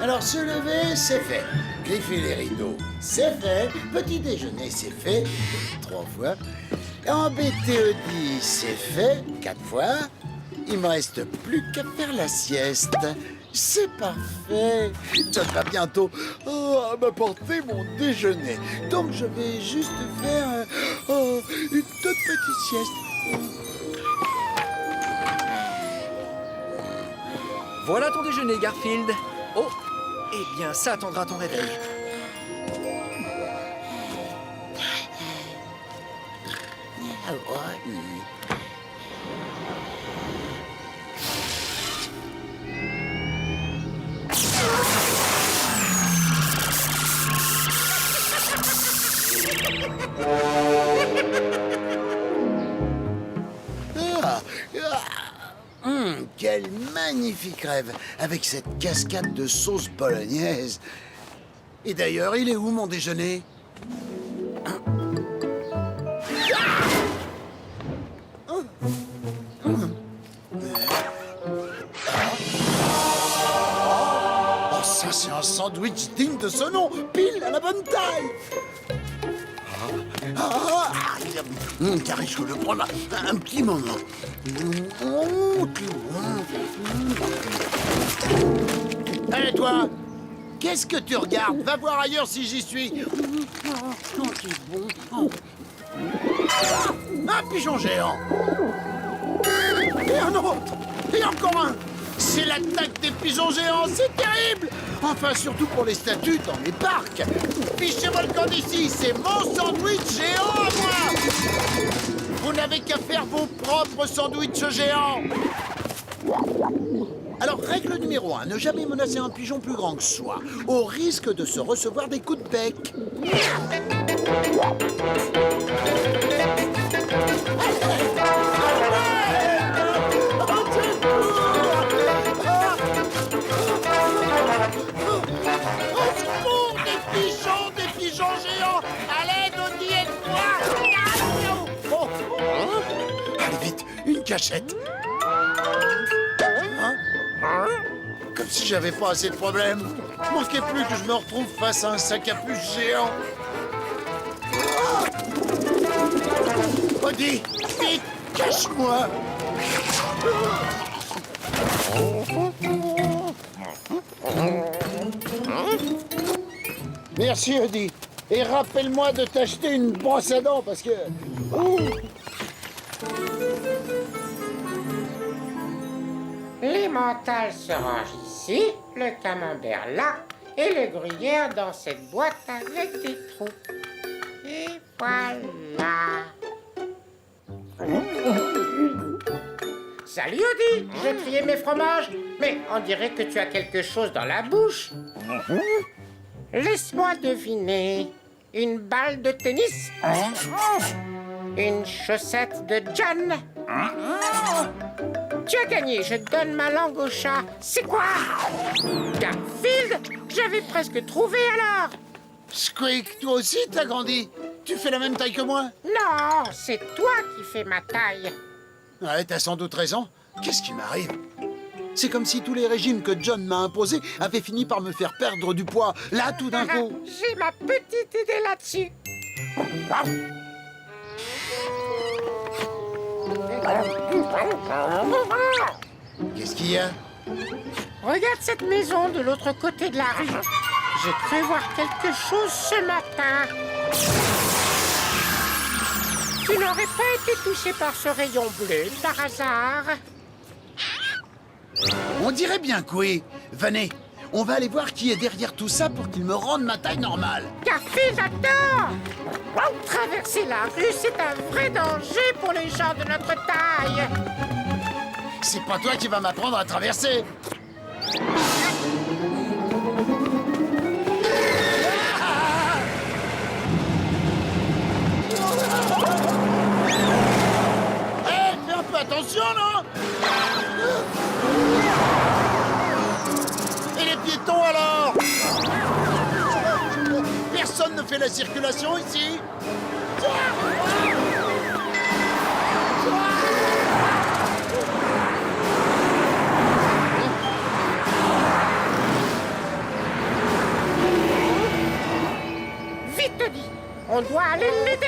Alors, se lever, c'est fait. Griffer les rideaux, c'est fait. Petit déjeuner, c'est fait. 3 fois. Embêter Eddie, c'est fait. 4 fois. Il me reste plus qu'à faire la sieste. C'est parfait. Ça va bientôt m'apporter mon déjeuner. Donc, je vais juste faire une toute petite sieste. Voilà ton déjeuner, Garfield. Oh, eh bien, ça attendra ton réveil. Quel magnifique rêve avec cette cascade de sauce bolognaise. Et d'ailleurs, il est où mon déjeuner? Oh, ça c'est un sandwich digne de ce nom, pile à la bonne taille. Car je le prendre un petit moment. Allez, toi, qu'est-ce que tu regardes? Va voir ailleurs si j'y suis. Un pigeon géant. Et un autre. Et encore un. C'est l'attaque des pigeons géants, c'est terrible. Enfin, surtout pour les statues dans les parcs. Fichez-moi le camp d'ici, c'est mon sandwich géant à moi. Vous n'avez qu'à faire vos propres sandwichs géants. Alors, règle numéro 1, ne jamais menacer un pigeon plus grand que soi, au risque de se recevoir des coups de bec. Des pigeons géants. Allez, Dodi, aide-moi. Oh. Allez, vite, une cachette. Comme si j'avais pas assez de problèmes. Il manquait plus que je me retrouve face à un sac à puce géant. Dodi, vite, cache-moi. Merci, Eddie. Et rappelle-moi de t'acheter une brosse à dents, parce que... Les mentales se rangent ici, le camembert là, et le gruyère dans cette boîte avec des trous. Et voilà. Salut, Odie. J'ai trié mes fromages, mais on dirait que tu as quelque chose dans la bouche. Laisse-moi deviner. Une balle de tennis? Une chaussette de John? Tu as gagné, je donne ma langue au chat. C'est quoi? Garfield? J'avais presque trouvé alors. Squeak, toi aussi t'as grandi. Tu fais la même taille que moi? Non, c'est toi qui fais ma taille. Ouais, t'as sans doute raison. Qu'est-ce qui m'arrive? C'est comme si tous les régimes que John m'a imposés avaient fini par me faire perdre du poids, là, tout d'un coup. J'ai ma petite idée là-dessus. Qu'est-ce qu'il y a? Regarde cette maison de l'autre côté de la rue. J'ai cru voir quelque chose ce matin. Tu n'aurais pas été touché par ce rayon bleu, par hasard? On dirait bien que oui. Venez, on va aller voir qui est derrière tout ça pour qu'il me rende ma taille normale. Garfield, attends! Traverser la rue, c'est un vrai danger pour les gens de notre taille. C'est pas toi qui vas m'apprendre à traverser. Hé, fais un peu attention, non? Et les piétons, alors? Personne ne fait la circulation ici. On doit aller l'aider.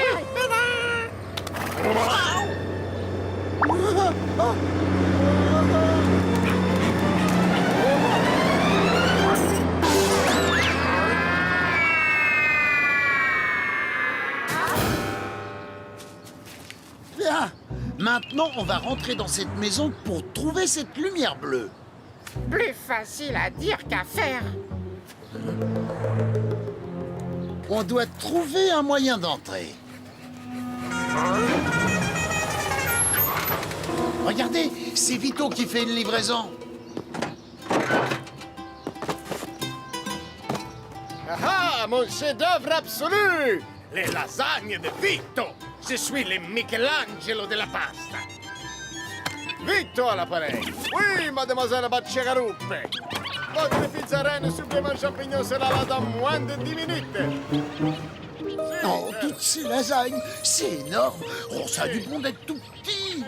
Bien. Maintenant, on va rentrer dans cette maison pour trouver cette lumière bleue. Plus facile à dire qu'à faire. On doit trouver un moyen d'entrer. Regardez, c'est Vito qui fait une livraison. Ah, mon chef-d'œuvre absolu! Les lasagnes de Vito! Je suis le Michelangelo de la pasta. Vito à l'appareil. Oui, mademoiselle Bacciagaruppe. Votre pizza reine supplément champignon sera là dans moins de 10 minutes. Oh, toutes ces lasagnes, c'est énorme. Oh, ça a du bon d'être tout petit.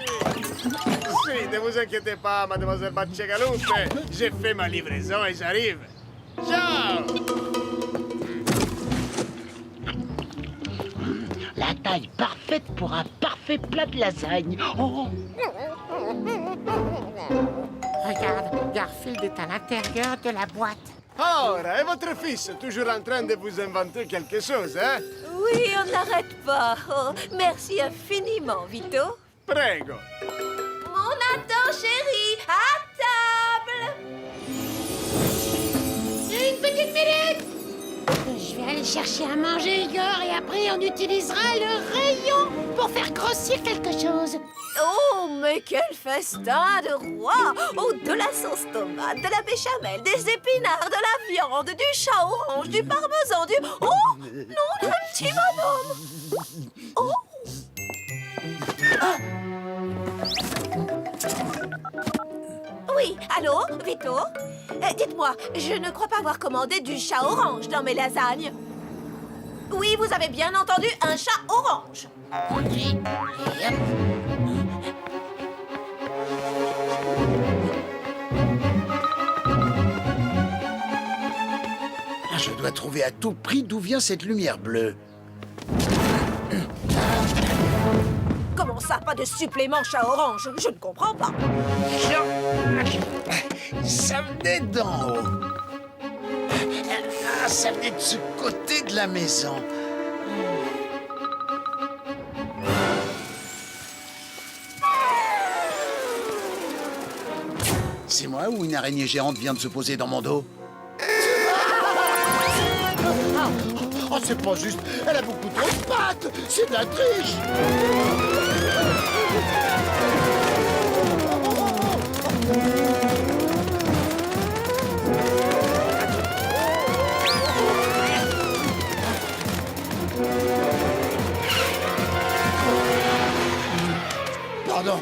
Si, ne vous inquiétez pas, mademoiselle Bacciagaruppe. J'ai fait ma livraison et j'arrive. Ciao! La taille parfaite pour un parfait plat de lasagne. Oh. Regarde, Garfield est à l'intérieur de la boîte. Ora, et votre fils toujours en train de vous inventer quelque chose, hein? Oui, on n'arrête pas. Oh, merci infiniment, Vito. Prego. Mon Nathan chéri, à table. Une petite minute! Je vais aller chercher à manger, Igor, et après on utilisera le rayon pour faire grossir quelque chose. Oh, mais quel festin de roi! Oh, de la sauce tomate, de la béchamel, des épinards, de la viande, du chat orange, du parmesan, du... Oh, non, le petit bonhomme! Oh! Oui, allô, Vito? Dites-moi, je ne crois pas avoir commandé du chat orange dans mes lasagnes. Oui, vous avez bien entendu, un chat orange. Je dois trouver à tout prix d'où vient cette lumière bleue. Comment ça, pas de supplément chat orange? Je ne comprends pas. Ça venait d'en haut. Ah, ça venait de ce côté de la maison. C'est moi ou une araignée géante vient de se poser dans mon dos? Oh, c'est pas juste. Elle a beaucoup trop de pattes. C'est de la triche. Pardon.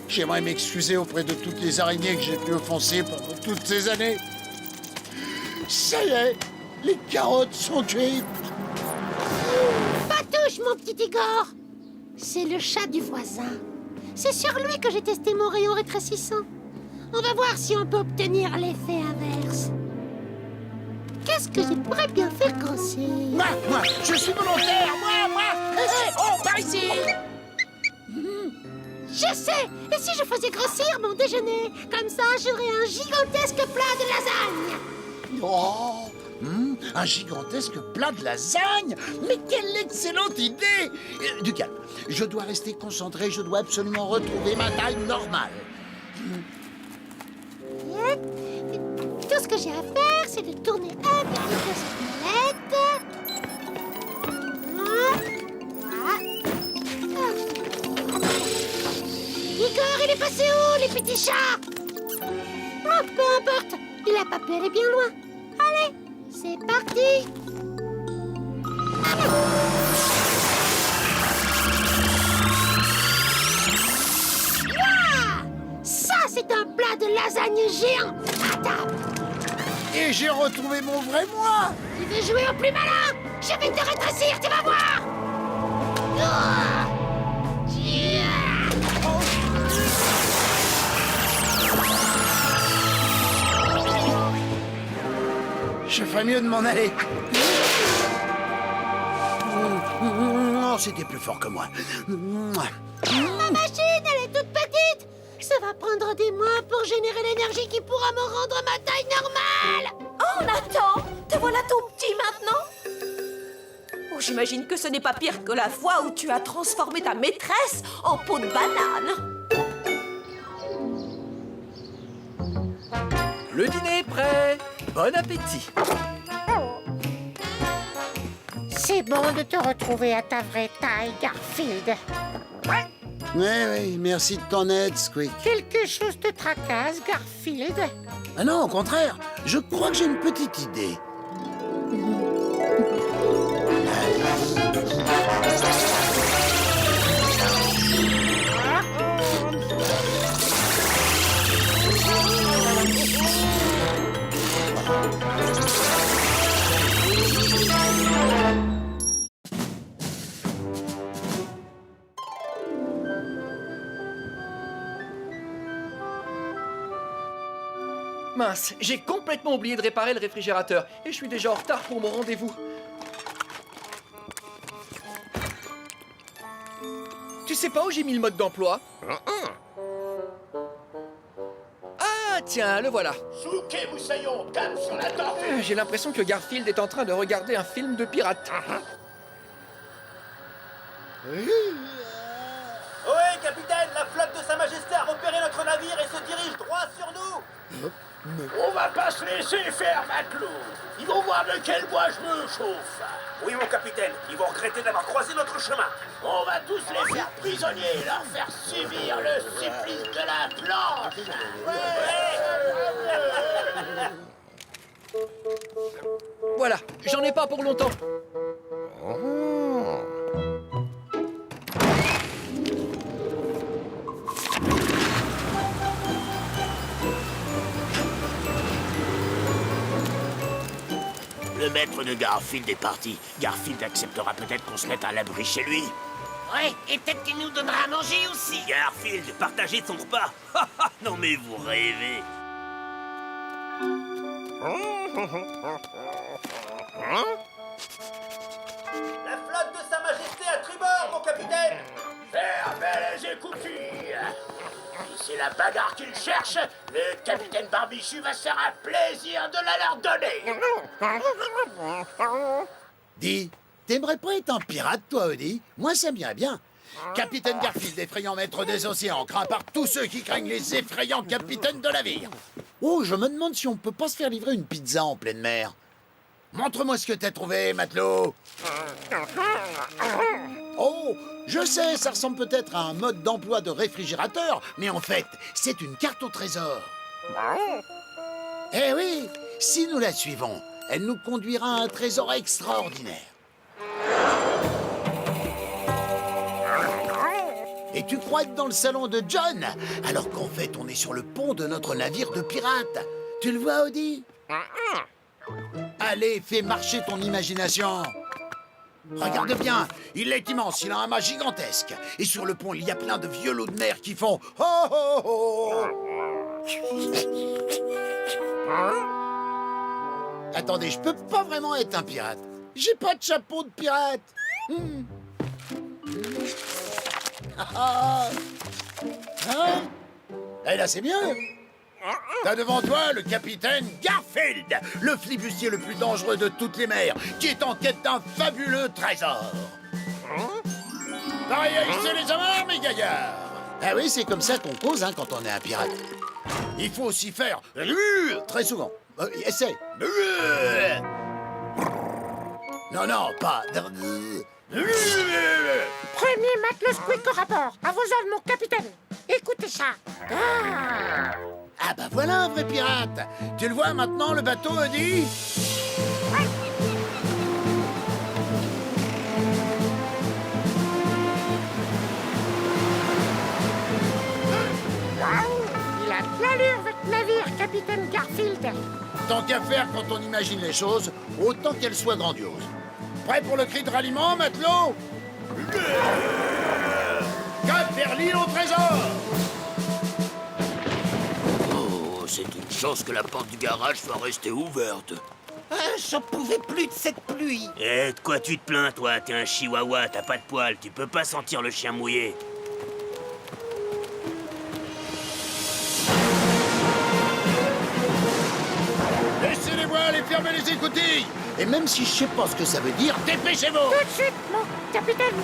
J'aimerais m'excuser auprès de toutes les araignées que j'ai pu offenser pendant toutes ces années. Ça y est, les carottes sont cuites. Pas touche, mon petit Igor! C'est le chat du voisin. C'est sur lui que j'ai testé mon rayon rétrécissant. On va voir si on peut obtenir l'effet inverse. Qu'est-ce que je pourrais bien faire grossir? Moi, je suis volontaire, moi. Oh, par ici! Je sais! Et si je faisais grossir mon déjeuner? Comme ça, j'aurais un gigantesque plat de lasagne! Oh, un gigantesque plat de lasagne. Mais quelle excellente idée. Du calme, je dois rester concentré, je dois absolument retrouver ma taille normale. Tout ce que j'ai à faire, c'est de tourner un petit peu cette molette. Igor, il est passé où, les petits chats? Oh, peu importe, il a pas pu aller bien loin. Allez, c'est parti. Ouah! Ça, c'est un plat de lasagne géant à table. Et j'ai retrouvé mon vrai moi. Tu veux jouer au plus malin? Je vais te rétrécir, tu vas voir. Ouah! Je ferais mieux de m'en aller. Non, c'était plus fort que moi. Mouah. Ma machine, elle est toute petite. Ça va prendre des mois pour générer l'énergie qui pourra me rendre ma taille normale. Oh, Nathan, te voilà tout petit maintenant? Oh, j'imagine que ce n'est pas pire que la fois où tu as transformé ta maîtresse en peau de banane. Le dîner est prêt. Bon appétit. C'est bon de te retrouver à ta vraie taille, Garfield. Oui, merci de ton aide, Squeak. Quelque chose te tracasse, Garfield? Ah non, au contraire, je crois que j'ai une petite idée. Mince, j'ai complètement oublié de réparer le réfrigérateur et je suis déjà en retard pour mon rendez-vous. Tu sais pas où j'ai mis le mode d'emploi? Ah tiens, le voilà. Souquet Moussaillon, tape sur la tortue. J'ai l'impression que Garfield est en train de regarder un film de pirate. Ohé, capitaine, la flotte de Sa Majesté a repéré notre navire et se dirige droit sur nous. On va pas se laisser faire, matelot. Ils vont voir de quel bois je me chauffe. Oui, mon capitaine, ils vont regretter d'avoir croisé notre chemin. On va tous les faire prisonniers et leur faire subir le supplice de la planche. Voilà, j'en ai pas pour longtemps. Le maître de Garfield est parti. Garfield acceptera peut-être qu'on se mette à l'abri chez lui. Ouais, et peut-être qu'il nous donnera à manger aussi. Garfield, partager son repas. Non mais vous rêvez. La flotte de Sa Majesté à tribord, mon capitaine. Fermez les écoutilles. Si c'est la bagarre qu'ils cherchent, le capitaine Barbichu va se faire un plaisir de la leur donner. Dis, t'aimerais pas être un pirate, toi, Odie? Moi, ça m'irait bien. Capitaine Garfield, effrayant maître des océans, craint par tous ceux qui craignent les effrayants capitaines de navire. Oh, je me demande si on peut pas se faire livrer une pizza en pleine mer. Montre-moi ce que t'as trouvé, matelot. Oh, je sais, ça ressemble peut-être à un mode d'emploi de réfrigérateur, mais en fait, c'est une carte au trésor. Eh oui, si nous la suivons, elle nous conduira à un trésor extraordinaire. Et tu crois être dans le salon de John, alors qu'en fait, on est sur le pont de notre navire de pirates. Tu le vois, Odie? Allez, fais marcher ton imagination. Regarde bien, il est immense, il a un mât gigantesque. Et sur le pont, il y a plein de vieux lots de mer qui font « Oh, oh, oh !» Attendez, je peux pas vraiment être un pirate. J'ai pas de chapeau de pirate. Hein? Et là, c'est bien. T'as devant toi le capitaine Garfield, le flibustier le plus dangereux de toutes les mers, qui est en quête d'un fabuleux trésor. Pareil à hisser les amarres, mes gaillards. Ah oui, c'est comme ça qu'on cause quand on est un pirate. Il faut aussi faire très souvent. Essaye. Non, pas. Premier matelot Squeak au rapport. À vos ordres, mon capitaine. Écoutez ça. Ah bah voilà un vrai pirate. Tu le vois maintenant, le bateau, Odie? Il a de l'allure, votre navire, capitaine Garfield. Tant qu'à faire quand on imagine les choses, autant qu'elles soient grandioses. Prêt pour le cri de ralliement, matelot? Cap vers l'île au trésor! Oh, c'est une chance que la porte du garage soit restée ouverte. J'en pouvais plus de cette pluie. Eh, de quoi tu te plains, toi? T'es un chihuahua, t'as pas de poils, tu peux pas sentir le chien mouillé. Laissez les voiles et fermez les écoutilles. Et même si je sais pas ce que ça veut dire, dépêchez-vous. Tout de suite, mon capitaine.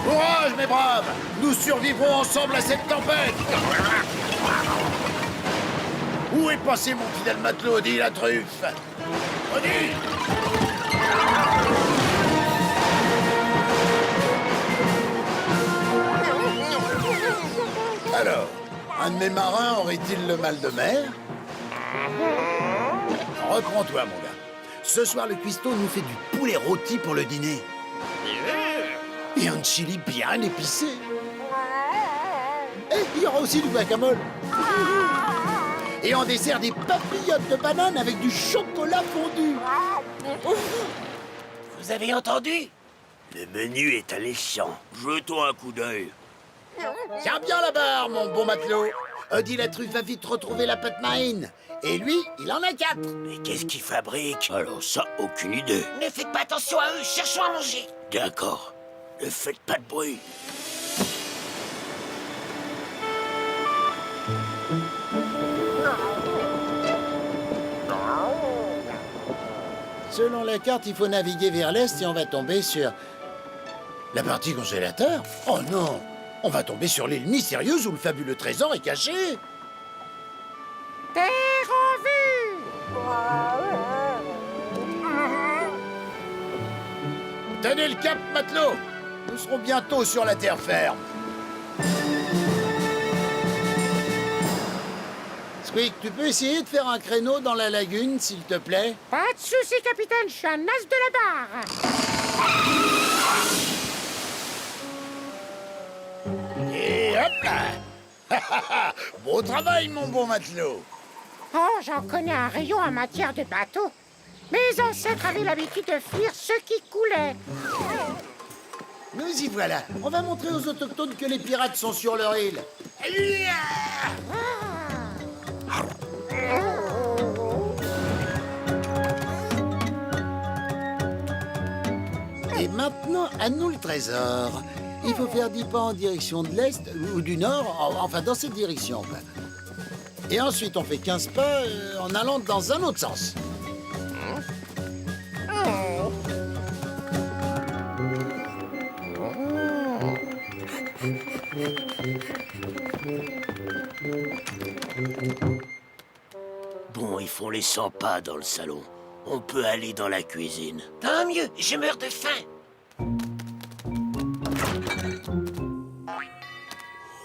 Courage, mes braves. Nous survivrons ensemble à cette tempête. Où est passé mon fidèle matelot, dit la truffe? Odile! Alors, un de mes marins aurait-il le mal de mer? Reprends-toi, mon gars. Ce soir, le cuistot nous fait du poulet rôti pour le dîner. Et un chili bien épicé. Et il y aura aussi du guacamole. Et en dessert, des papillotes de banane avec du chocolat fondu. Vous avez entendu? Le menu est alléchant. Jetons un coup d'œil. Tiens bien la barre, mon bon matelot. Odile la truffe va vite retrouver la pâte marine. Et lui, il en a 4. Mais qu'est-ce qu'il fabrique? Alors ça, aucune idée. Ne faites pas attention à eux, cherchons à manger. D'accord. Ne faites pas de bruit. Selon la carte, il faut naviguer vers l'est et on va tomber sur... la partie congélateur? Oh non! On va tomber sur l'île mystérieuse où le fabuleux trésor est caché. Terre en vue. Tenez le cap, matelot. Nous serons bientôt sur la terre ferme. Squeak, tu peux essayer de faire un créneau dans la lagune, s'il te plaît? Pas de soucis, capitaine, je suis un as de la barre. Et hop là. Beau travail, mon bon matelot. Oh, j'en connais un rayon en matière de bateau. Mes ancêtres avaient l'habitude de fuir ceux qui coulaient. Nous y voilà. On va montrer aux autochtones que les pirates sont sur leur île. Et maintenant, à nous le trésor. Il faut faire 10 pas en direction de l'est ou du nord, enfin dans cette direction. Quoi. Et ensuite, on fait 15 pas en allant dans un autre sens. Bon, ils font les 100 pas dans le salon. On peut aller dans la cuisine. Tant mieux, je meurs de faim.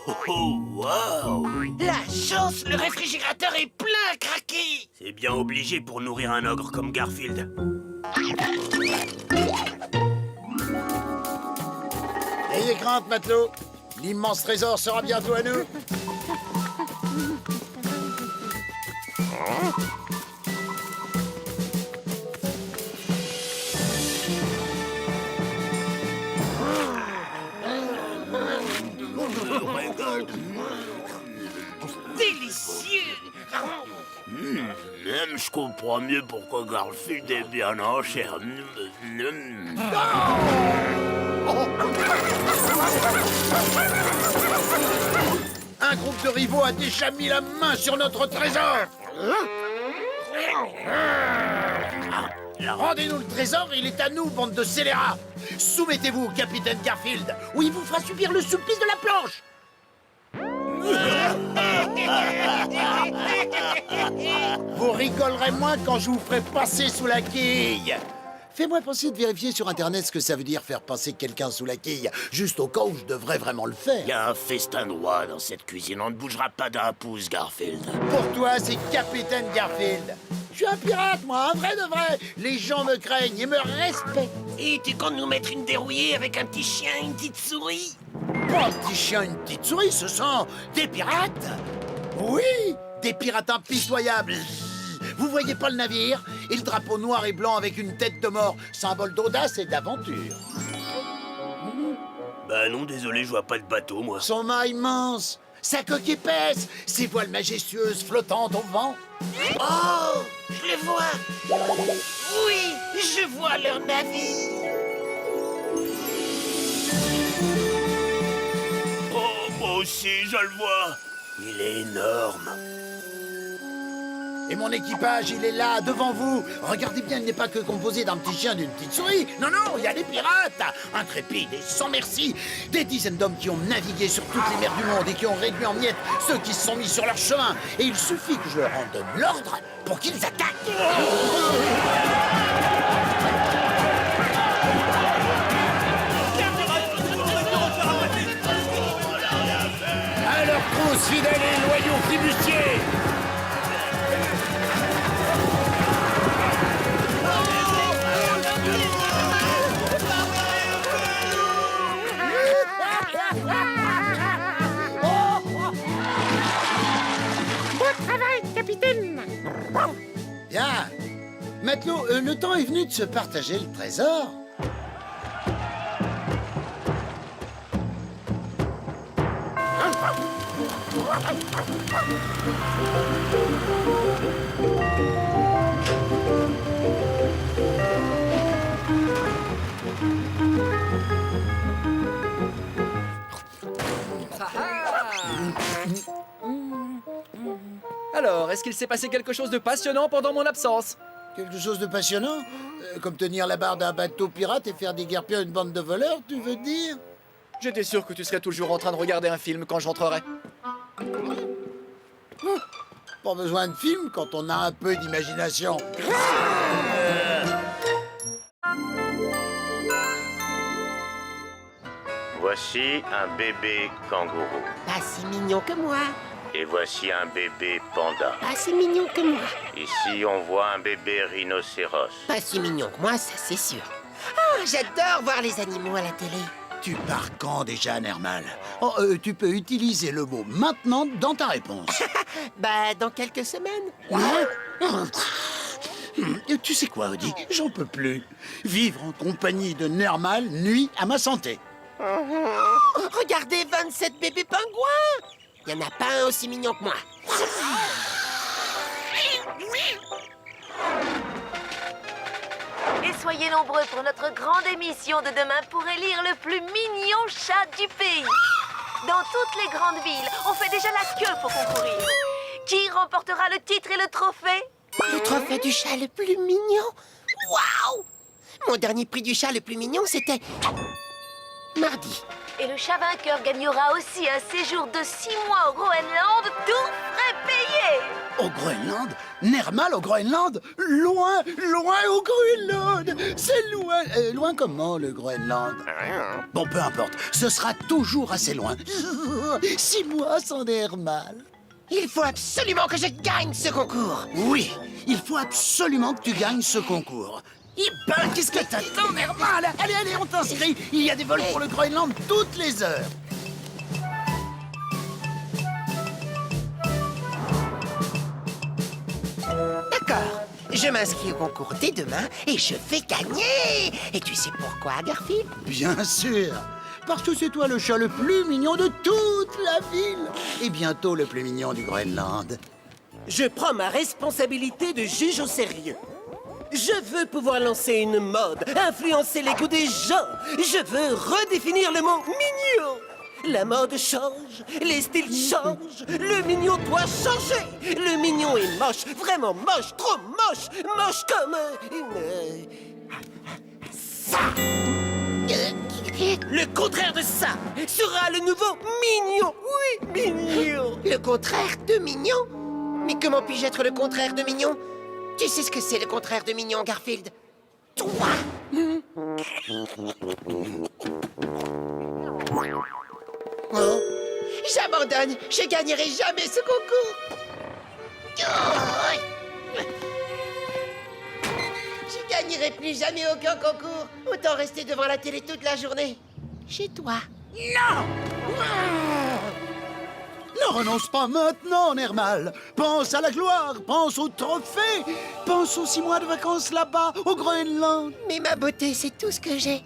Oh, oh, wow! La chance, le réfrigérateur est plein à craquer. C'est bien obligé pour nourrir un ogre comme Garfield. Ayez crainte, matelot. L'immense trésor sera bientôt à nous. Délicieux. Même je comprends mieux pourquoi Garfield est bien en chair. Un groupe de rivaux a déjà mis la main sur notre trésor. Rendez-nous le trésor, il est à nous, bande de scélérats. Soumettez-vous au capitaine Garfield, ou il vous fera subir le supplice de la planche. Vous rigolerez moins quand je vous ferai passer sous la quille. Fais-moi penser de vérifier sur Internet ce que ça veut dire faire passer quelqu'un sous la quille, juste au cas où je devrais vraiment le faire. Il y a un festin de roi dans cette cuisine. On ne bougera pas d'un pouce, Garfield. Pour toi, c'est Capitaine Garfield. Je suis un pirate, moi, un vrai de vrai. Les gens me craignent et me respectent. Et tu comptes nous mettre une dérouillée avec un petit chien et une petite souris? Pas un petit chien, une petite souris, ce sont des pirates. Oui, des pirates impitoyables. Vous voyez pas le navire? Et le drapeau noir et blanc avec une tête de mort, symbole d'audace et d'aventure. Bah non, désolé, je vois pas de bateau, moi. Son mât immense, sa coque épaisse, ses voiles majestueuses flottant au vent. Oh, je le vois. Oui, je vois leur navire. Oh, moi aussi, je le vois. Il est énorme. Et mon équipage, il est là, devant vous. Regardez bien, il n'est pas que composé d'un petit chien et d'une petite souris. Non, non, il y a des pirates, intrépides et sans merci. Des dizaines d'hommes qui ont navigué sur toutes les mers du monde et qui ont réduit en miettes ceux qui se sont mis sur leur chemin. Et il suffit que je leur en donne l'ordre pour qu'ils attaquent. À leurs trousses fidèles et loyaux flibustiers. Bon travail, capitaine. Bien. Matelot, le temps est venu de se partager le trésor. Alors, est-ce qu'il s'est passé quelque chose de passionnant pendant mon absence? Quelque chose de passionnant? Comme tenir la barre d'un bateau pirate et faire déguerpir une bande de voleurs, tu veux dire? J'étais sûr que tu serais toujours en train de regarder un film quand je rentrerai. Pas besoin de film quand on a un peu d'imagination. Voici un bébé kangourou. Pas si mignon que moi. Et voici un bébé panda. Pas si mignon que moi. Ici, on voit un bébé rhinocéros. Pas si mignon que moi, ça c'est sûr. Ah, j'adore voir les animaux à la télé. Tu pars quand déjà, Nermal? Oh, tu peux utiliser le mot maintenant dans ta réponse. Bah, dans quelques semaines. Tu sais quoi, Odie? J'en peux plus. Vivre en compagnie de Nermal nuit à ma santé. Regardez 27 bébés pingouins. Il n'y en a pas un aussi mignon que moi. Et soyez nombreux pour notre grande émission de demain pour élire le plus mignon chat du pays. Dans toutes les grandes villes, on fait déjà la queue pour concourir. Qui remportera le titre et le trophée? Le trophée du chat le plus mignon. Waouh! Mon dernier prix du chat le plus mignon, c'était mardi. Et le chat vainqueur gagnera aussi un séjour de 6 mois au Groenland, tout frais payé. Au Groenland? Nermal au Groenland? Loin, loin au Groenland! C'est loin. Loin comment, le Groenland? Bon, peu importe. Ce sera toujours assez loin. 6 mois sans Nermal. Il faut absolument que je gagne ce concours. Oui, il faut absolument que tu gagnes ce concours. Eh ben, qu'est-ce que t'attends, Nermal? Allez, allez, on t'inscrit. Il y a des vols pour le Groenland toutes les heures. D'accord. Je m'inscris au concours dès demain et je vais gagner. Et tu sais pourquoi, Garfield? Bien sûr. Parce que c'est toi le chat le plus mignon de toute la ville. Et bientôt le plus mignon du Groenland. Je prends ma responsabilité de juge au sérieux. Je veux pouvoir lancer une mode, influencer les goûts des gens. Je veux redéfinir le mot mignon. La mode change, les styles changent, le mignon doit changer. Le mignon est moche, vraiment moche, trop moche, moche comme ça. Le contraire de ça sera le nouveau mignon. Oui, mignon. Le contraire de mignon? Mais comment puis-je être le contraire de mignon? Tu sais ce que c'est le contraire de mignon, Garfield? Toi! Oh, j'abandonne! Je gagnerai jamais ce concours! Je gagnerai plus jamais aucun concours! Autant rester devant la télé toute la journée! Chez toi! Ne renonce pas maintenant, Nermal. Pense à la gloire, pense au trophée, pense aux 6 mois de vacances là-bas, au Groenland. Mais ma beauté, c'est tout ce que j'ai.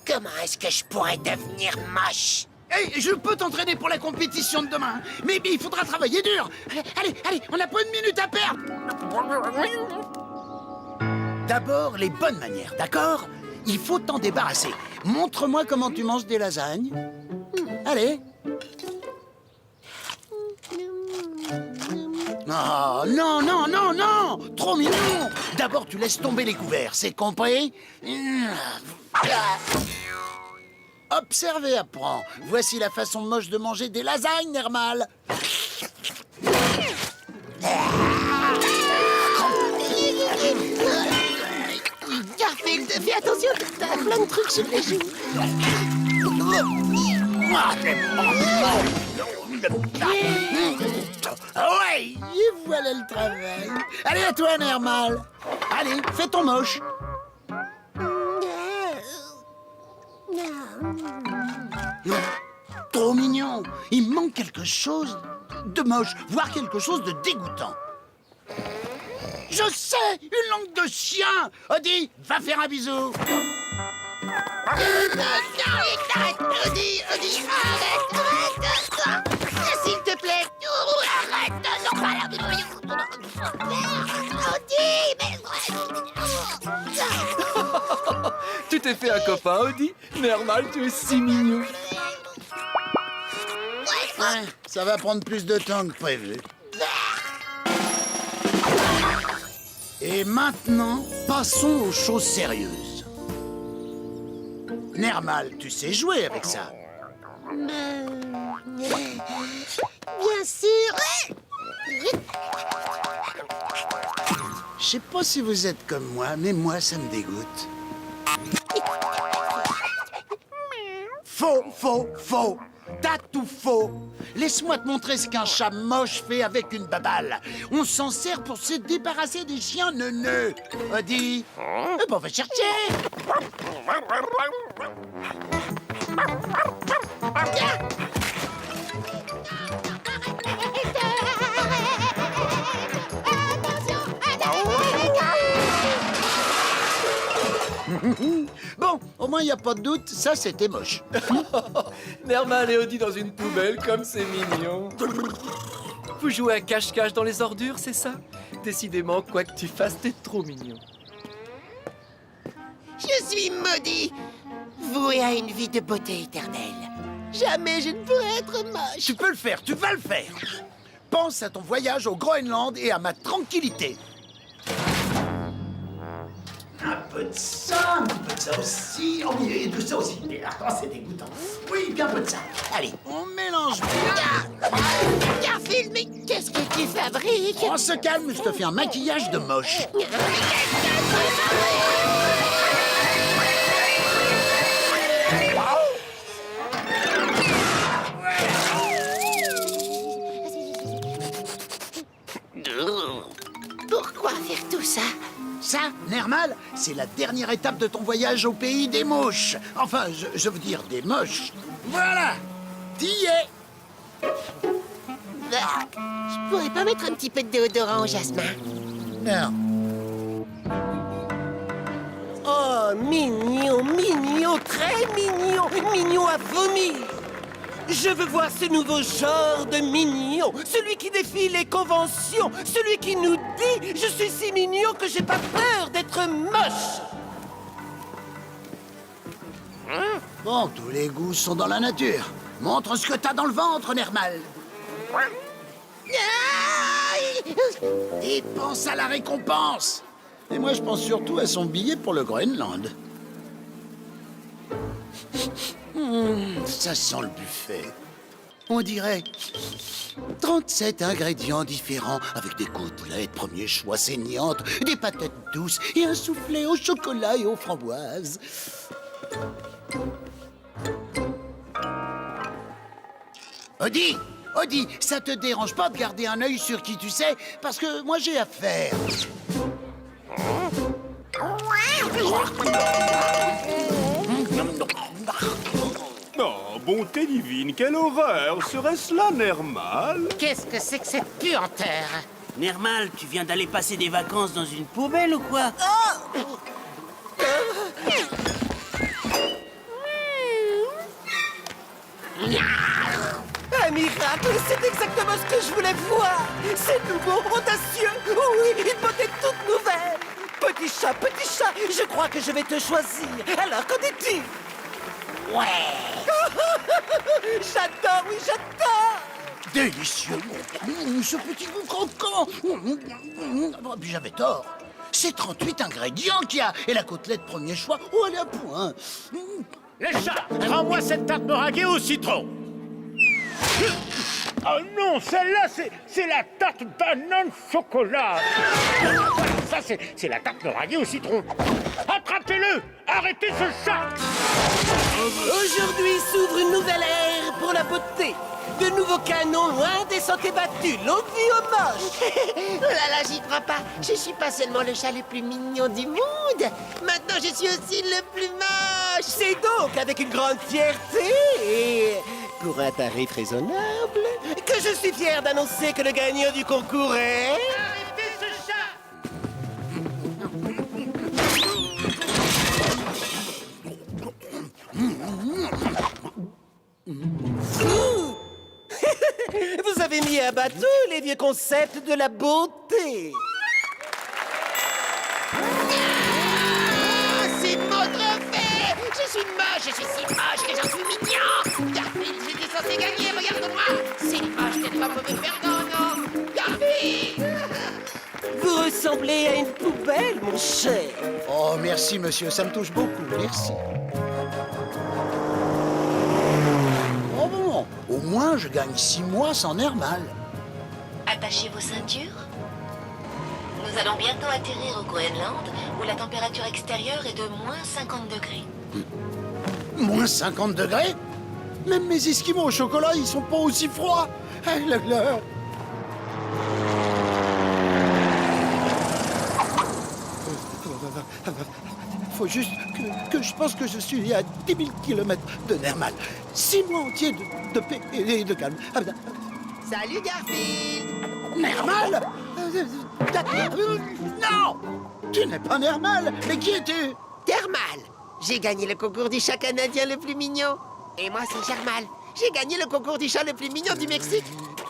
Comment est-ce que je pourrais devenir moche? Hey, je peux t'entraîner pour la compétition de demain, mais il faudra travailler dur. Allez, on n'a pas une minute à perdre. D'abord, les bonnes manières, d'accord? Il faut t'en débarrasser. Montre-moi comment tu manges des lasagnes. Allez. Oh, non! Trop mignon! D'abord, tu laisses tomber les couverts, c'est compris? Observe et apprends. Voici la façon moche de manger des lasagnes, Nermal. Garfield, fais attention, t'as plein de trucs sur les joues. Ouais, et voilà le travail. Allez, à toi, Nermal. Allez, fais ton moche. Trop mignon. Il me manque quelque chose de moche, voire quelque chose de dégoûtant. Je sais, une langue de chien. Odie, va faire un bisou. Odie, arrête. S'il te plaît, arrête. Odie, Tu t'es fait un copain, Odie? Nermal, tu es si mignon. Ouais, ça va prendre plus de temps que prévu. Et maintenant, passons aux choses sérieuses. Nermal, tu sais jouer avec ça? bien sûr. Je sais pas si vous êtes comme moi, mais moi, ça me dégoûte. Faux. T'as tout faux. Laisse-moi te montrer ce qu'un chat moche fait avec une babale. On s'en sert pour se débarrasser des chiens neuneux. Odie, eh ben, on va chercher. Bon, au moins, il n'y a pas de doute, ça, c'était moche. Nermal et Odie dans une poubelle, comme c'est mignon. Vous jouez à cache-cache dans les ordures, c'est ça? Décidément, quoi que tu fasses, t'es trop mignon. Je suis maudit, voué à une vie de beauté éternelle. Jamais je ne pourrai être moche. Tu peux le faire, tu vas le faire. Pense à ton voyage au Groenland et à ma tranquillité. Un peu de ça, un peu de ça aussi. Oh oui, et de ça aussi. Attends, c'est dégoûtant. Oui, bien un peu de ça. Allez, on mélange bien. Garfield, mais qu'est-ce que tu fabriques? On se calme, je te fais un maquillage de moche. Pourquoi faire tout ça? Ça, Nermal, c'est la dernière étape de ton voyage au pays des mouches. Enfin, je veux dire des moches. Voilà, t'y es. Je pourrais pas mettre un petit peu de déodorant au jasmin? Non. Oh, mignon, très mignon à vomir. Je veux voir ce nouveau genre de mignon, celui qui défie les conventions, celui qui nous dit « Je suis si mignon que j'ai pas peur d'être moche ». Bon, tous les goûts sont dans la nature. Montre ce que t'as dans le ventre, Nermal. Et pense à la récompense. Et moi, je pense surtout à son billet pour le Groenland. Ça sent le buffet. On dirait 37 ingrédients différents avec des côtelettes premier choix saignantes, des patates douces et un soufflé au chocolat et aux framboises. Odie, ça te dérange pas de garder un œil sur qui tu sais? Parce que moi j'ai affaire. Oh, bonté divine, quelle horreur! Serait-ce là, Nermal? Qu'est-ce que c'est que cette puanteur? Nermal, tu viens d'aller passer des vacances dans une poubelle ou quoi? formidable! C'est exactement ce que je voulais voir! C'est nouveau, audacieux! Oui, une beauté toute nouvelle! Petit chat, je crois que je vais te choisir. Alors, qu'en dis-tu? Ouais. J'adore, oui, j'adore! Délicieux. Ce petit goût croquant. Puis j'avais tort. C'est 38 ingrédients qu'il y a. Et la côtelette premier choix, oh, elle est à point. Le chat, rends-moi cette tarte meringuée au citron. Oh non, celle-là, c'est la tarte banane chocolat. Ça, c'est la tarte meringuée au citron. Attrapez-le! Arrêtez ce chat! Aujourd'hui s'ouvre une nouvelle ère pour la beauté. De nouveaux canons loin des sentiers battus. Longue vie aux moches. Oh là là, j'y crois pas. Je suis pas seulement le chat le plus mignon du monde. Maintenant, je suis aussi le plus moche. C'est donc avec une grande fierté et pour un tarif raisonnable que je suis fier d'annoncer que le gagnant du concours est... Arrêtez ce chat! Vous avez mis à bateau les vieux concepts de la beauté. Ah, c'est mon trophée. Je suis moche, je suis si moche que j'en suis mignon. Garfield, j'étais censé gagner, regarde-moi. C'est moche d'être un mauvais perdant, non? Garfield! Vous ressemblez à une poubelle, mon cher. Oh, merci, monsieur. Ça me touche beaucoup. Merci. Oh bon, au moins je gagne 6 mois sans nerf mal. Attachez vos ceintures. Nous allons bientôt atterrir au Groenland, où la température extérieure est de moins 50 degrés. Moins 50 degrés? Même mes esquimaux au chocolat, ils sont pas aussi froids. Ah, là. Faut juste que je pense que je suis à 10 000 km de Nermal. 6 mois entiers de paix et de calme. Salut, Garfield. Nermal? Non! Tu n'es pas Nermal. Mais qui es-tu? Thermal. J'ai gagné le concours du chat canadien le plus mignon. Et moi, c'est Germal. J'ai gagné le concours du chat le plus mignon du Mexique.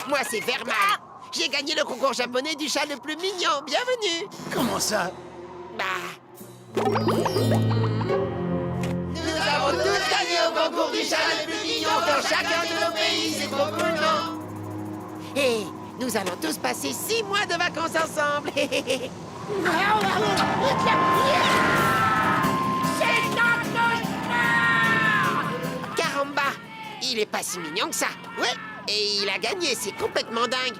Moi, c'est Vermal. J'ai gagné le concours japonais du chat le plus mignon. Bienvenue. Comment ça? Bah... Nous avons tous gagné au concours du chat le plus mignon dans chacun de nos pays. C'est trop cool, non? Et nous allons tous passer 6 mois de vacances ensemble. C'est un cauchemar! Caramba! Il est pas si mignon que ça. Ouais, et il a gagné, c'est complètement dingue.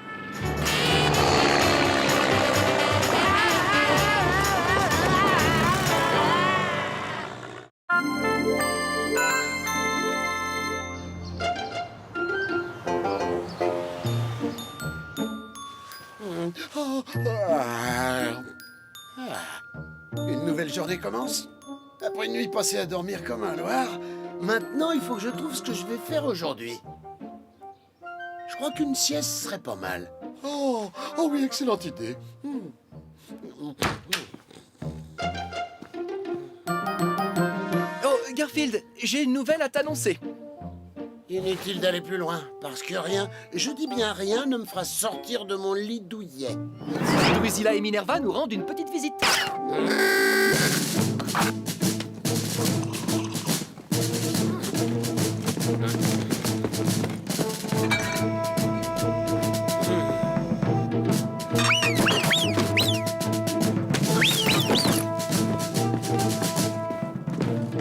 Une nouvelle journée commence. Après une nuit passée à dormir comme un loir, maintenant il faut que je trouve ce que je vais faire aujourd'hui. Je crois qu'une sieste serait pas mal. Oh oui, excellente idée. Oh, Garfield, j'ai une nouvelle à t'annoncer. Inutile d'aller plus loin, parce que rien, je dis bien rien, ne me fera sortir de mon lit douillet. Drusilla et Minerva nous rendent une petite visite.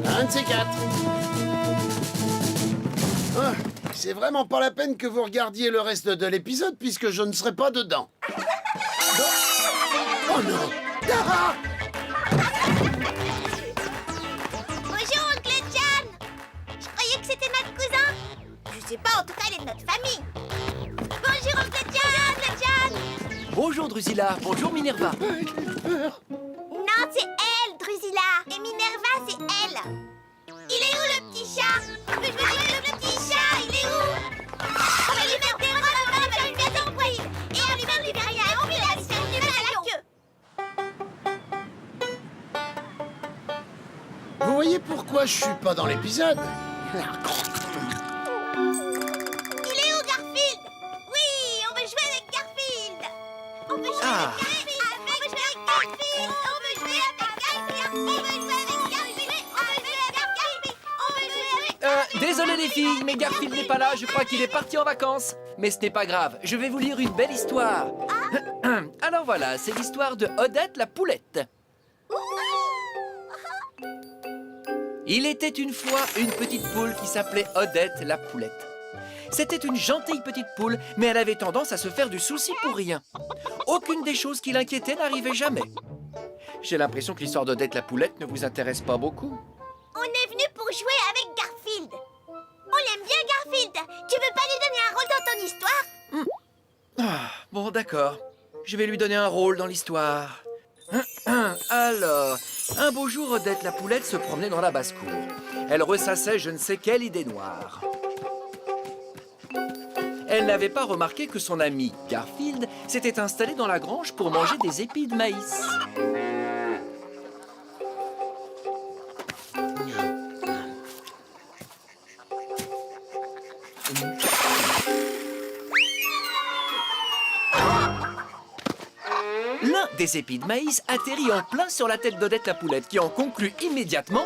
Un de ces quatre. Ah, c'est vraiment pas la peine que vous regardiez le reste de l'épisode puisque je ne serai pas dedans. Oh non! Dara! Bonjour, oncle Jan. Je croyais que c'était notre cousin. Je sais pas, en tout cas, il est de notre famille. Bonjour, oncle Jan. Bonjour Drusilla, bonjour Minerva. Non, c'est elle, Drusilla. Et Minerva, c'est elle. Il est où, le petit chat? Je veux dire, le petit chat, il est où? On va lui mettre des robes, on va lui mettre des employés. Et on lui met du verrière, on lui laisse faire du mal à la queue. Vous voyez pourquoi je suis pas dans l'épisode? Il est où, Garfield? Désolé les filles, mais Garfield n'est pas là, je crois qu'il est parti en vacances. Mais ce n'est pas grave, je vais vous lire une belle histoire. Alors voilà, c'est l'histoire de Odette la poulette. Il était une fois une petite poule qui s'appelait Odette la poulette. C'était une gentille petite poule, mais elle avait tendance à se faire du souci pour rien. Aucune des choses qui l'inquiétaient n'arrivait jamais. J'ai l'impression que l'histoire d'Odette la poulette ne vous intéresse pas beaucoup. On est venu pour jouer avec Garfield. On l'aime bien, Garfield. Tu veux pas lui donner un rôle dans ton histoire? Bon, d'accord. Je vais lui donner un rôle dans l'histoire. Alors, un beau jour, Odette la poulette se promenait dans la basse-cour. Elle ressassait je ne sais quelle idée noire. Elle n'avait pas remarqué que son ami Garfield s'était installé dans la grange pour manger des épis de maïs. L'un des épis de maïs atterrit en plein sur la tête d'Odette la poulette, qui en conclut immédiatement.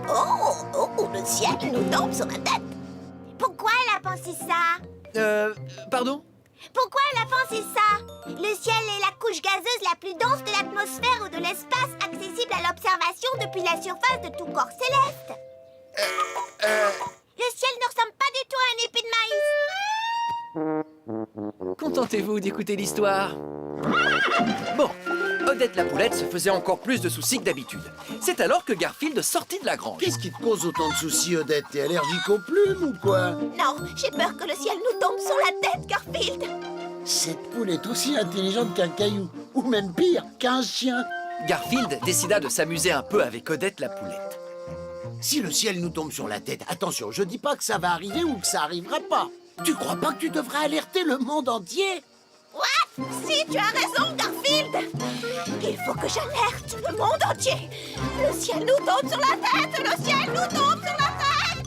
Oh, le ciel nous tombe sur la tête. Pourquoi elle a pensé ça? Pardon? Pourquoi elle a pensé ça? Le ciel est la couche gazeuse la plus dense de l'atmosphère ou de l'espace, accessible à l'observation depuis la surface de tout corps céleste. Le ciel ne ressemble pas du tout à un épi de maïs. Contentez-vous d'écouter l'histoire. Bon, Odette la poulette se faisait encore plus de soucis que d'habitude. C'est alors que Garfield sortit de la grange. Qu'est-ce qui te cause autant de soucis, Odette? T'es allergique aux plumes ou quoi? Non, j'ai peur que le ciel nous tombe sur la tête, Garfield. Cette poule est aussi intelligente qu'un caillou, ou même pire, qu'un chien. Garfield décida de s'amuser un peu avec Odette la poulette. Si le ciel nous tombe sur la tête, attention, je dis pas que ça va arriver ou que ça arrivera pas. Tu crois pas que tu devrais alerter le monde entier? What? Si, tu as raison, Garfield. Il faut que j'alerte le monde entier. Le ciel nous tombe sur la tête. Le ciel nous tombe sur la tête.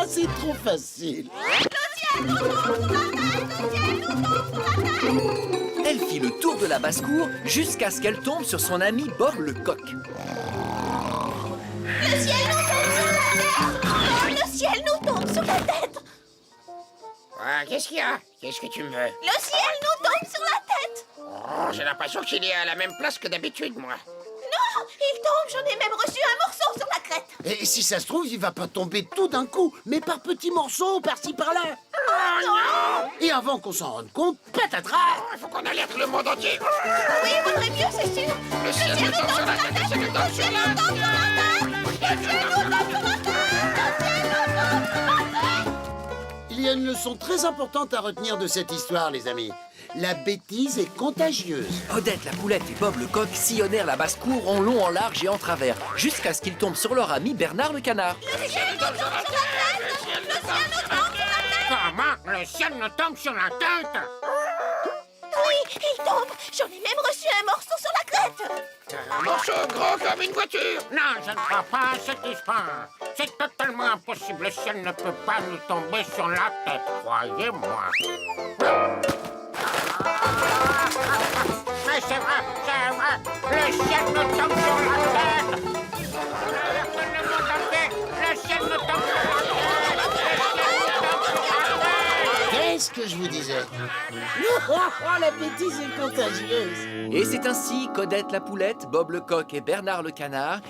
C'est trop facile. Le ciel nous tombe sur la tête. Le ciel nous tombe sur la tête. Elle fit le tour de la basse-cour jusqu'à ce qu'elle tombe sur son ami Bob le coq. Le ciel nous tombe sur la tête. Oh, le ciel nous tombe sur la tête. Qu'est-ce qu'il y a? Qu'est-ce que tu me veux? Le ciel nous tombe sur la tête. Oh, j'ai l'impression qu'il est à la même place que d'habitude, moi. Non, il tombe. J'en ai même reçu un morceau sur la crête. Et si ça se trouve, il va pas tomber tout d'un coup, mais par petits morceaux, par-ci, par-là. Oh non! Et avant qu'on s'en rende compte, patatras! Il faut qu'on alerte le monde entier. Oui, il vaudrait mieux, c'est sûr. Le ciel nous tombe sur la tête. Le ciel nous tombe sur la tête. Il y a une leçon très importante à retenir de cette histoire, les amis. La bêtise est contagieuse. Odette la poulette et Bob le coq sillonnèrent la basse-cour en long, en large et en travers, jusqu'à ce qu'ils tombent sur leur ami Bernard le canard. Le ciel nous tombe sur la tête. Le ciel nous tombe sur la tête. Comment? Le ciel nous tombe sur la tête? Oui, il tombe. J'en ai même reçu un morceau sur la crête. Un morceau gros comme une voiture. Non, je ne crois pas à cette histoire. C'est totalement impossible. Le ciel ne peut pas nous tomber sur la tête, croyez-moi. Mais c'est vrai, c'est vrai. Le ciel nous tombe sur la tête. Alerte le monde entier. Le ciel nous tombe sur la tête. Qu'est-ce que je vous disais? La bêtise est contagieuse. Et c'est ainsi qu'Odette la poulette, Bob le coq et Bernard le canard,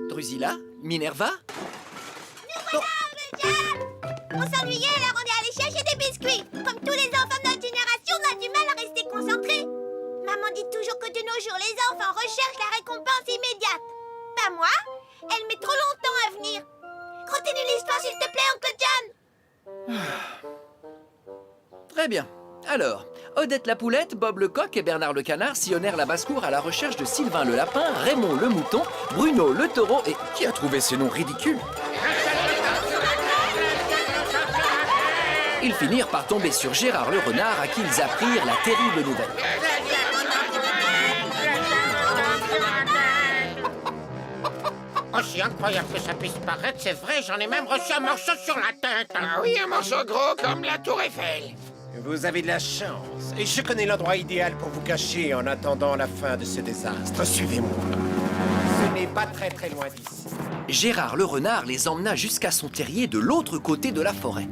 Drusilla, Minerva... On s'ennuyait, alors on est allé chercher des biscuits. Comme tous les enfants de notre génération, on a du mal à rester concentrés. Maman dit toujours que de nos jours, les enfants recherchent la récompense immédiate. Pas moi. Elle met trop longtemps à venir. Continue l'histoire, s'il te plaît, Oncle John. Très bien. Alors, Odette la poulette, Bob le coq et Bernard le canard sillonnèrent la basse-cour à la recherche de Sylvain le lapin, Raymond le mouton, Bruno le taureau et... Qui a trouvé ces noms ridicules? Ils finirent par tomber sur Gérard le renard, à qui ils apprirent la terrible nouvelle. Aussi incroyable que ça puisse paraître, c'est vrai, j'en ai même reçu un morceau sur la tête. Ah oui, un morceau gros comme la tour Eiffel. Vous avez de la chance. Et je connais l'endroit idéal pour vous cacher en attendant la fin de ce désastre. Suivez-moi. Ce n'est pas très loin d'ici. Gérard le renard les emmena jusqu'à son terrier de l'autre côté de la forêt.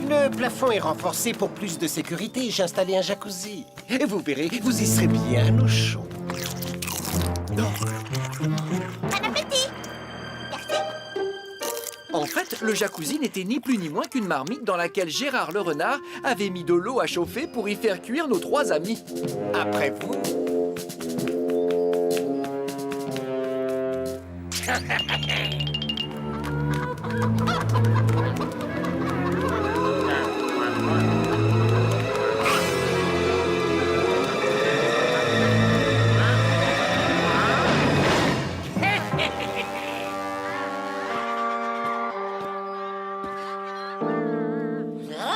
Le plafond est renforcé pour plus de sécurité. J'ai installé un jacuzzi. Et vous verrez, vous y serez bien au chaud. Bon appétit. Merci. En fait, le jacuzzi n'était ni plus ni moins qu'une marmite dans laquelle Gérard le renard avait mis de l'eau à chauffer pour y faire cuire nos 3 amis. Après vous.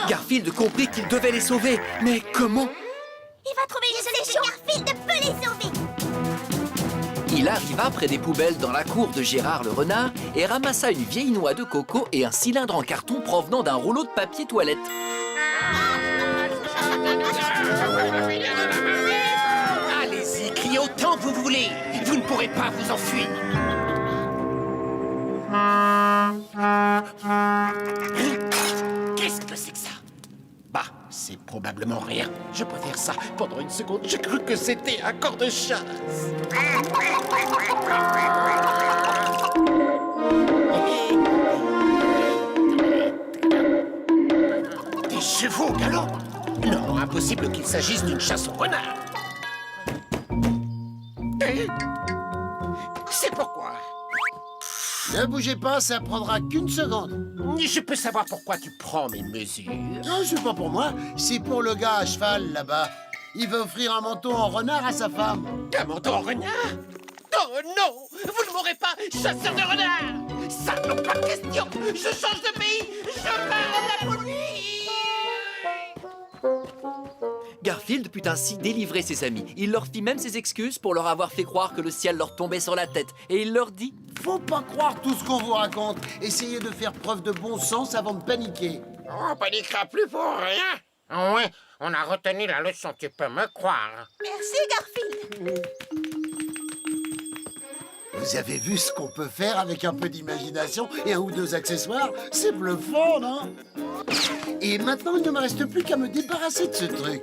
Garfield comprit qu'il devait les sauver. Mais comment? Il va trouver une solution. Garfield peut les sauver. Il arriva près des poubelles dans la cour de Gérard le renard et ramassa une vieille noix de coco et un cylindre en carton provenant d'un rouleau de papier toilette. Allez-y, criez autant que vous voulez. Vous ne pourrez pas vous enfuir. Qu'est-ce que c'est que ça? Bah, c'est probablement rien. Je préfère ça. Pendant une seconde, j'ai cru que c'était un corps de chasse. Des chevaux au galop? Non, impossible qu'il s'agisse d'une chasse au renard. C'est pourquoi? Ne bougez pas, ça prendra qu'une seconde. Je peux savoir pourquoi tu prends mes mesures? Non, c'est pas pour moi, c'est pour le gars à cheval là-bas. Il veut offrir un manteau en renard à sa femme. Un manteau en renard? Oh non! Vous ne m'aurez pas, chasseur de renard! Ça, non, pas de question! Je change de pays! Je pars en Laponie! Garfield put ainsi délivrer ses amis. Il leur fit même ses excuses pour leur avoir fait croire que le ciel leur tombait sur la tête. Et il leur dit: Faut pas croire tout ce qu'on vous raconte. Essayez de faire preuve de bon sens avant de paniquer. On paniquera plus pour rien. Ouais, on a retenu la leçon, tu peux me croire. Merci, Garfield. Vous avez vu ce qu'on peut faire avec un peu d'imagination et un ou deux accessoires? C'est bluffant, non? Et maintenant, il ne me reste plus qu'à me débarrasser de ce truc.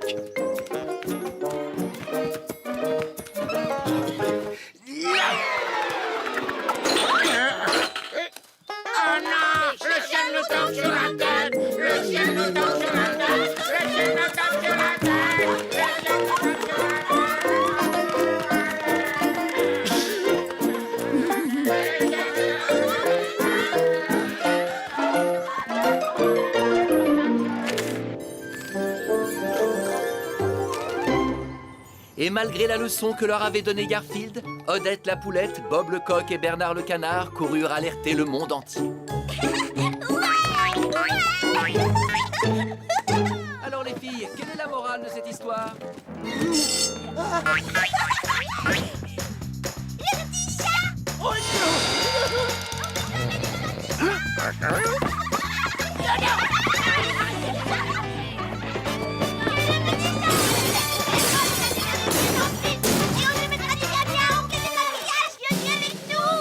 Oh non! Le ciel nous tombe sur la tête! Le ciel nous tombe sur la tête! Le ciel nous tombe sur la tête! Le ciel nous tombe sur la Et malgré la leçon que leur avait donnée Garfield, Odette la poulette, Bob le coq et Bernard le canard coururent alerter le monde entier. Alors les filles, quelle est la morale de cette histoire? Le petit chat! Oh Et on lui mettra du caviar, que des maquillages, viens avec nous!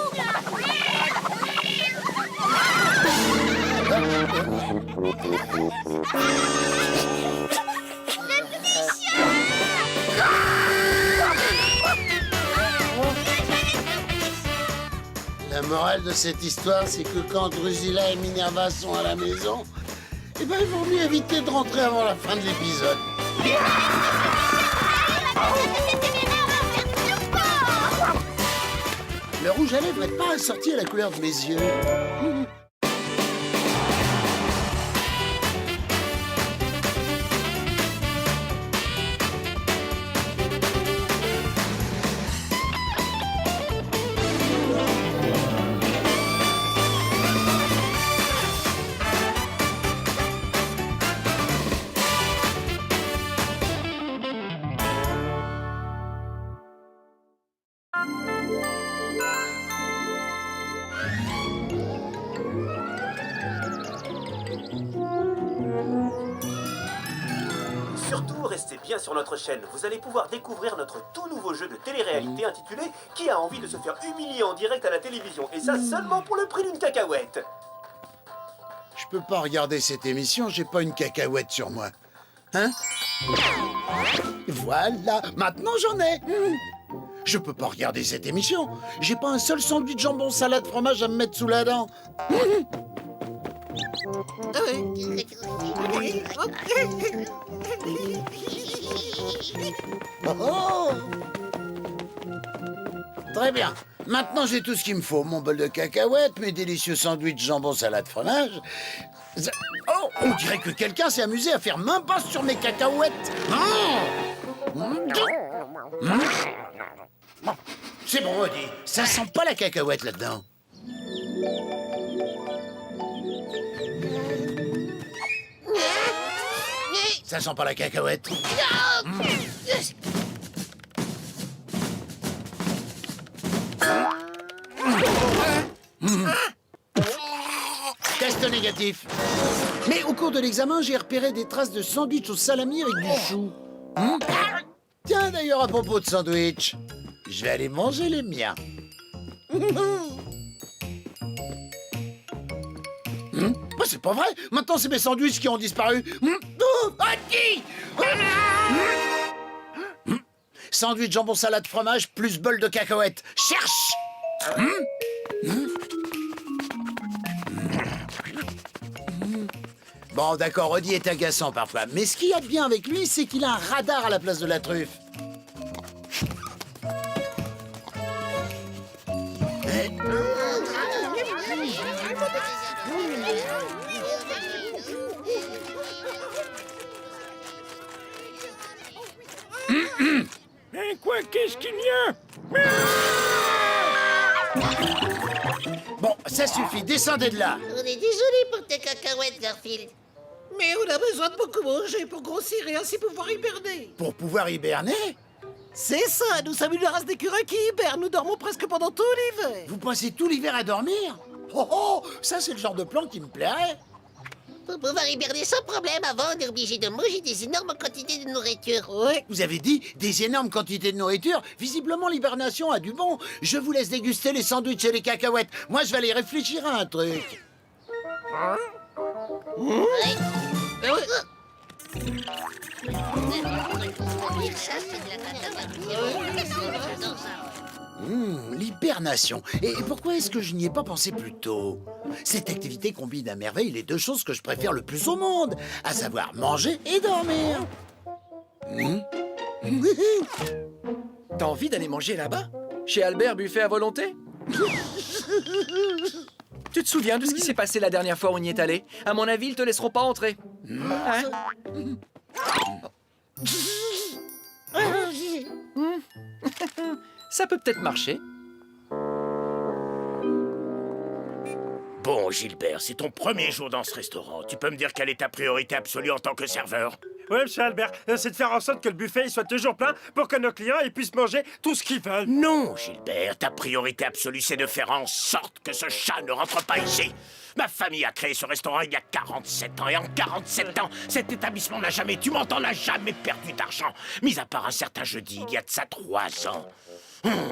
Le petit chat! La morale de cette histoire, c'est que quand Drusilla et Minerva sont à la maison, eh ben, il vaut mieux éviter de rentrer avant la fin de l'épisode. Le rouge à lèvres n'est pas assorti à la couleur de mes yeux. bien sur notre chaîne, vous allez pouvoir découvrir notre tout nouveau jeu de télé-réalité intitulé « Qui a envie de se faire humilier en direct à la télévision ?» Et ça seulement pour le prix d'une cacahuète. Je peux pas regarder cette émission, j'ai pas une cacahuète sur moi. Hein? Voilà, maintenant j'en ai. Je peux pas regarder cette émission. J'ai pas un seul sandwich jambon salade fromage à me mettre sous la dent. Oh. Très bien. Maintenant, j'ai tout ce qu'il me faut. Mon bol de cacahuètes, mes délicieux sandwichs jambon salade fromage. Oh, on dirait que quelqu'un s'est amusé à faire main basse sur mes cacahuètes. C'est bon, Odie. Ça sent pas la cacahuète là-dedans. Ça sent pas la cacahuète. Test négatif. Mais au cours de l'examen, j'ai repéré des traces de sandwich au salami avec du chou. Tiens, d'ailleurs, à propos de sandwich, je vais aller manger les miens. Oh, c'est pas vrai. Maintenant, c'est mes sandwichs qui ont disparu. Sandwich jambon salade fromage plus bol de cacahuètes. Cherche. Bon, d'accord, Odie est agaçant parfois. Mais ce qu'il y a de bien avec lui, c'est qu'il a un radar à la place de la truffe. Quoi, qu'est-ce qu'il y a? Bon, ça suffit, descendez de là. On est désolé pour tes cacahuètes, Garfield. Mais on a besoin de beaucoup manger pour grossir et ainsi pouvoir hiberner. Pour pouvoir hiberner? C'est ça, nous sommes une race d'écureuils qui hibernent. Nous dormons presque pendant tout l'hiver. Vous passez tout l'hiver à dormir? Oh oh, ça c'est le genre de plan qui me plairait. Pour pouvoir hiberner sans problème, avant, on est obligé de manger des énormes quantités de nourriture. Ouais. Vous avez dit des énormes quantités de nourriture. Visiblement, l'hibernation a du bon. Je vous laisse déguster les sandwichs et les cacahuètes. Moi, je vais aller réfléchir à un truc. L'hibernation. Et pourquoi est-ce que je n'y ai pas pensé plus tôt? Cette activité combine à merveille les deux choses que je préfère le plus au monde, à savoir manger et dormir. T'as envie d'aller manger là-bas? Chez Albert, buffet à volonté? Tu te souviens de ce qui s'est passé la dernière fois où on y est allé? À mon avis, ils te laisseront pas entrer. Hein? Ça peut peut-être marcher. Bon, Gilbert, c'est ton premier jour dans ce restaurant. Tu peux me dire quelle est ta priorité absolue en tant que serveur? Ouais, monsieur Albert, c'est de faire en sorte que le buffet soit toujours plein pour que nos clients puissent manger tout ce qu'ils veulent. Non, Gilbert, ta priorité absolue, c'est de faire en sorte que ce chat ne rentre pas ici. Ma famille a créé ce restaurant il y a 47 ans, et en 47 ans, cet établissement n'a jamais, tu m'entends, n'a jamais perdu d'argent. Mis à part un certain jeudi, il y a de ça 3 ans.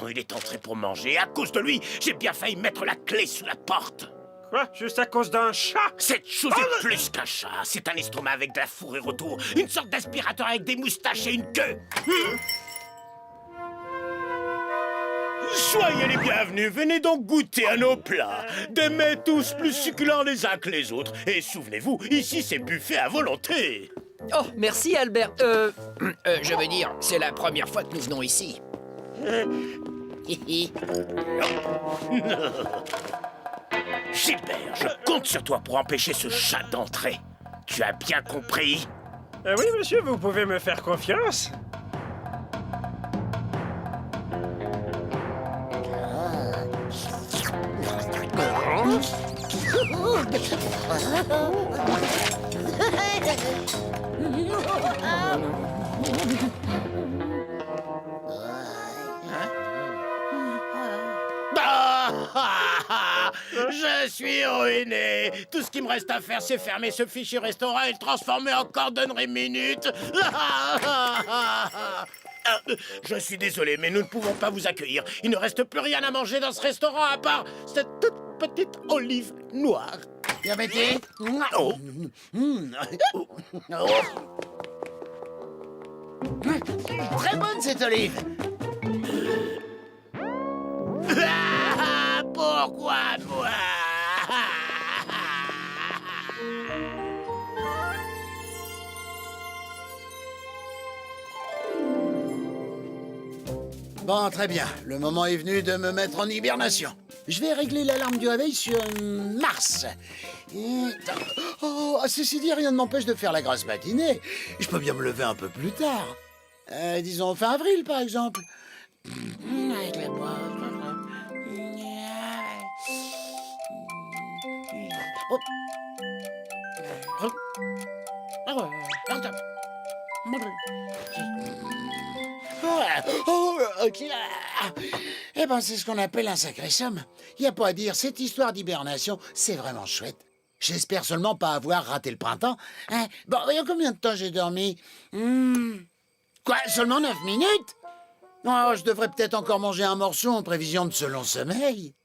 Il est entré pour manger, et à cause de lui, j'ai bien failli mettre la clé sous la porte. Quoi? Juste à cause d'un chat? Cette chose est plus qu'un chat. C'est un estomac avec de la fourrure autour. Une sorte d'aspirateur avec des moustaches et une queue. Soyez les bienvenus. Venez donc goûter à nos plats. Des mets tous plus succulents les uns que les autres. Et souvenez-vous, ici c'est buffet à volonté. Oh, merci Albert. Je veux dire, c'est la première fois que nous venons ici. Gilbert, je compte sur toi pour empêcher ce chat d'entrer. Tu as bien compris? Oui, monsieur, vous pouvez me faire confiance. Je suis ruiné. Tout ce qui me reste à faire, c'est fermer ce fichu restaurant et le transformer en cordonnerie minute. Je suis désolé, mais nous ne pouvons pas vous accueillir. Il ne reste plus rien à manger dans ce restaurant à part cette toute petite olive noire. Bien, Betty. Oh. Très bonne cette olive. Pourquoi moi? Bon, très bien. Le moment est venu de me mettre en hibernation. Je vais régler l'alarme du réveil sur Mars. Oh, ceci dit, rien ne m'empêche de faire la grasse matinée. Je peux bien me lever un peu plus tard. Disons fin avril, par exemple. Avec la boîte. Eh ben, c'est ce qu'on appelle un sacré somme. Y a pas à dire, cette histoire d'hibernation, c'est vraiment chouette. J'espère seulement pas avoir raté le printemps. Hein? Bon, voyons combien de temps j'ai dormi. Quoi, seulement 9 minutes? Oh, je devrais peut-être encore manger un morceau en prévision de ce long sommeil.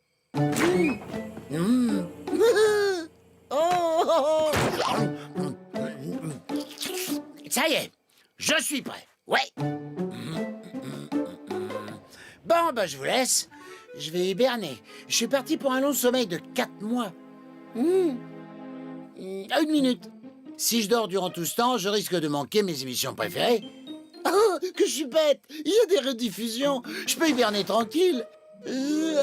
Oh. Ça y est, je suis prêt. Ouais. Bon, bah je vous laisse. Je vais hiberner. Je suis parti pour un long sommeil de 4 mois. Une minute. Si je dors durant tout ce temps, je risque de manquer mes émissions préférées. Oh, que je suis bête. Il y a des rediffusions. Je peux hiberner tranquille. Hé,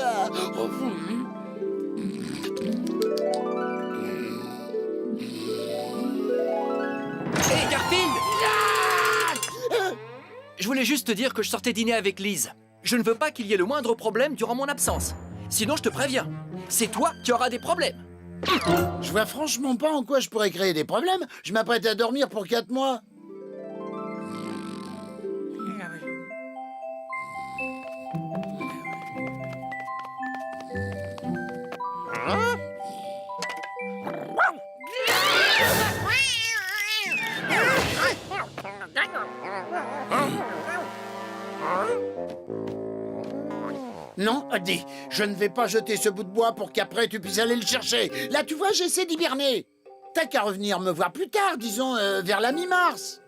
Garfield! Je voulais juste te dire que je sortais dîner avec Lise. Je ne veux pas qu'il y ait le moindre problème durant mon absence. Sinon, je te préviens, c'est toi qui auras des problèmes. Je vois franchement pas en quoi je pourrais créer des problèmes. Je m'apprête à dormir pour 4 mois. Non, Oddy, je ne vais pas jeter ce bout de bois pour qu'après tu puisses aller le chercher. Là, tu vois, j'essaie d'hiberner. T'as qu'à revenir me voir plus tard, disons, vers la mi-mars.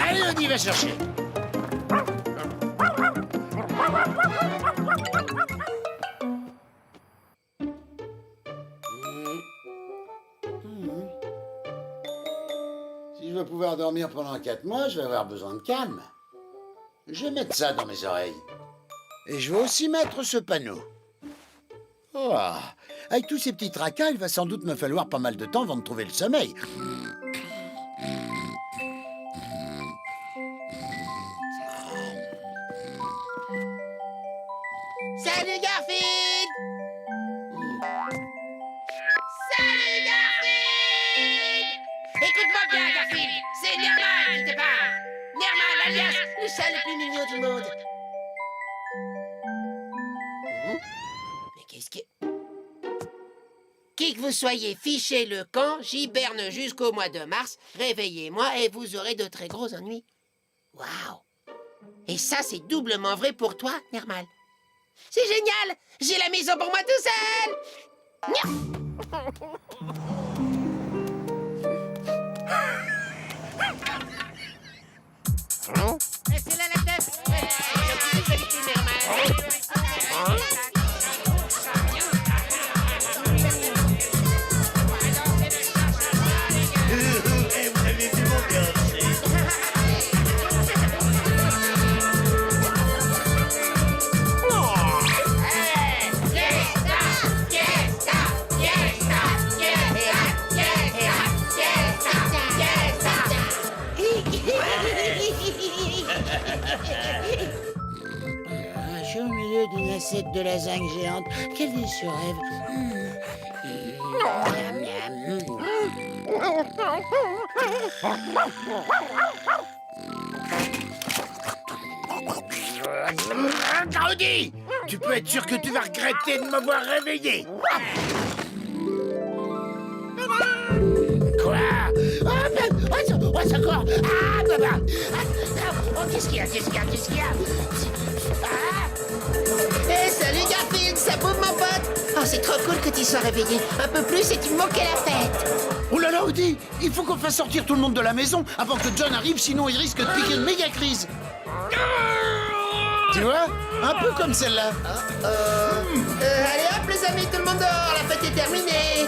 Allez, Oddy, va chercher. Si je veux pouvoir dormir pendant 4 mois, je vais avoir besoin de calme. Je vais mettre ça dans mes oreilles. Et je vais aussi mettre ce panneau. Oh, avec tous ces petits tracas, il va sans doute me falloir pas mal de temps avant de trouver le sommeil. Salut Garfield! Salut Garfield! Écoute-moi bien Garfield, c'est Nermal qui te parle. Nermal alias le chat le plus mignon du monde. Mais qu'est-ce que... Qui que vous soyez, fichez le camp, j'hiberne jusqu'au mois de mars, réveillez-moi et vous aurez de très gros ennuis. Waouh! Et ça c'est doublement vrai pour toi, Nermal. C'est génial! J'ai la maison pour moi tout seul! C'est là la tête! Vous avez vu mon Fiesta! assiette de lasagne géante. Quel délicieux rêve. Miam, miam. Gaudi, tu peux être sûr que tu vas regretter de m'avoir réveillé. Quoi? Oh, secours! Ah, papa! Oh, qu'est-ce qu'il y a? Qu'est-ce qu'il y a? Hé, salut Garfield, ça boum mon pote. Oh, c'est trop cool que tu sois réveillé. Un peu plus et tu me manquais la fête. Oh là là, Woody! Il faut qu'on fasse sortir tout le monde de la maison avant que John arrive, sinon il risque de piquer une méga crise. Tu vois? Un peu comme celle-là. Allez hop les amis, tout le monde dehors, la fête est terminée.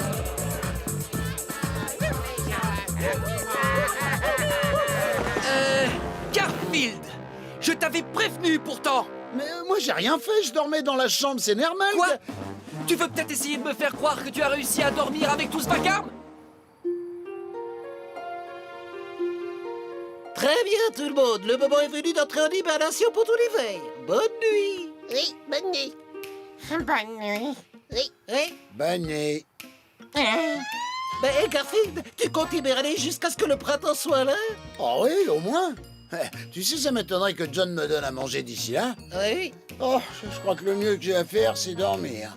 Garfield, je t'avais prévenu pourtant. Mais moi j'ai rien fait, je dormais dans la chambre, c'est normal. Quoi? Tu veux peut-être essayer de me faire croire que tu as réussi à dormir avec tout ce vacarme? Très bien, tout le monde. Le moment est venu d'entrer en hibernation pour tout l'hiver. Bonne nuit. Oui, bonne nuit. Bonne nuit. Oui. Hein? Bonne nuit. Ben, hé, Garfield, tu comptes hiberner jusqu'à ce que le printemps soit là? Oh oui, au moins. Tu sais, ça m'étonnerait que John me donne à manger d'ici là. Oui. Oh, je crois que le mieux que j'ai à faire, c'est dormir.